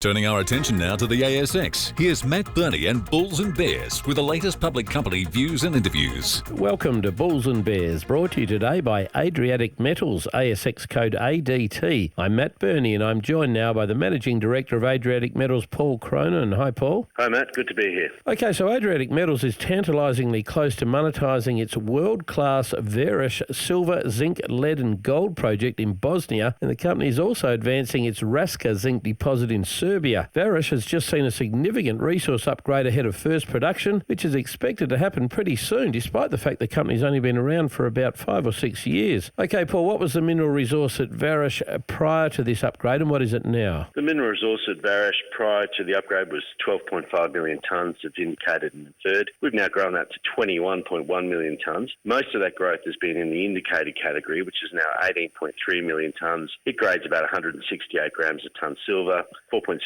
Turning our attention now to the ASX, here's Matt Birney and Bulls and Bears with the latest public company views and interviews. Welcome to Bulls and Bears, brought to you today by Adriatic Metals, ASX code ADT. I'm Matt Birney and I'm joined now by the Managing Director of Adriatic Metals, Paul Cronin. Hi, Paul. Hi, Matt. Good to be here. Okay, so Adriatic Metals is tantalisingly close to monetising its world-class Vares silver, zinc, lead and gold project in Bosnia, and the company is also advancing its Raska zinc deposit in Serbia. Vares has just seen a significant resource upgrade ahead of first production, which is expected to happen pretty soon, despite the fact the company's only been around for about 5 or 6 years. Okay, Paul, what was the mineral resource at Vares prior to this upgrade, and what is it now? The mineral resource at Vares prior to the upgrade was 12.5 million tonnes of indicated and inferred. We've now grown that to 21.1 million tonnes. Most of that growth has been in the indicated category, which is now 18.3 million tonnes. It grades about 168 grams a tonne silver, 4.6%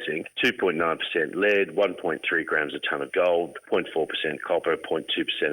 zinc, 2.9% lead, 1.3 grams a tonne of gold, 0.4% copper, 0.2%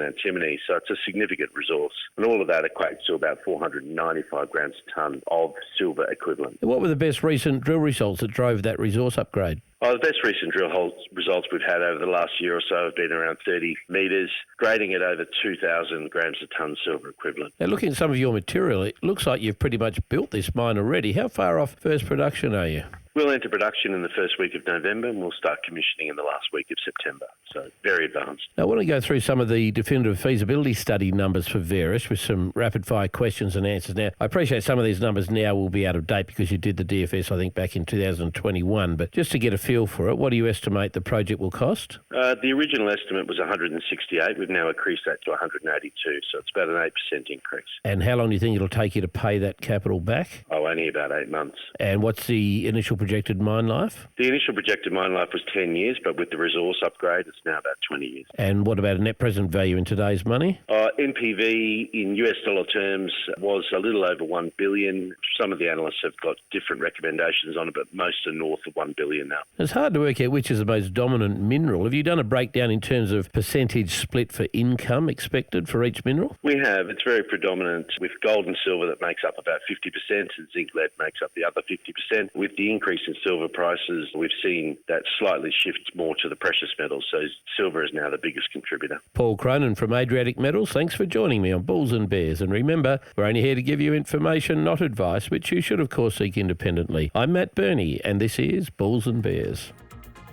antimony. So it's a significant resource. And all of that equates to about 495 grams a tonne of silver equivalent. What were the best recent drill results that drove that resource upgrade? The best recent drill hole results we've had over the last year or so have been around 30 metres, grading at over 2,000 grams a tonne silver equivalent. Now, looking at some of your material, it looks like you've pretty much built this mine already. How far off first production are you? We'll enter production in the first week of November and we'll start commissioning in the last week of September. So very advanced. Now, I want to go through some of the definitive feasibility study numbers for Vares with some rapid-fire questions and answers. Now, I appreciate some of these numbers now will be out of date because you did the DFS, I think, back in 2021. But just to get a feel for it, what do you estimate the project will cost? The original estimate was 168. We've now increased that to 182. So it's about an 8% increase. And how long do you think it'll take you to pay that capital back? Only about 8 months. And what's the initial projected mine life? The initial projected mine life was 10 years, but with the resource upgrade, it's now about 20 years. And what about a net present value in today's money? NPV in US dollar terms was a little over $1 billion. Some of the analysts have got different recommendations on it, but most are north of $1 billion now. It's hard to work out which is the most dominant mineral. Have you done a breakdown in terms of percentage split for income expected for each mineral? We have. It's very predominant with gold and silver that makes up about 50% and zinc lead makes up the other 50%. With the increase in silver prices, we've seen that slightly shift more to the precious metals. So silver is now the biggest contributor. Paul Cronin from Adriatic Metals, thanks for joining me on Bulls and Bears. And remember, we're only here to give you information, not advice, which you should of course seek independently. I'm Matt Birney and this is Bulls and Bears.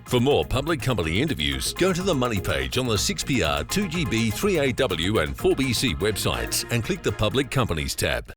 For more public company interviews, go to the Money page on the 6PR, 2GB, 3AW and 4BC websites and click the Public Companies tab.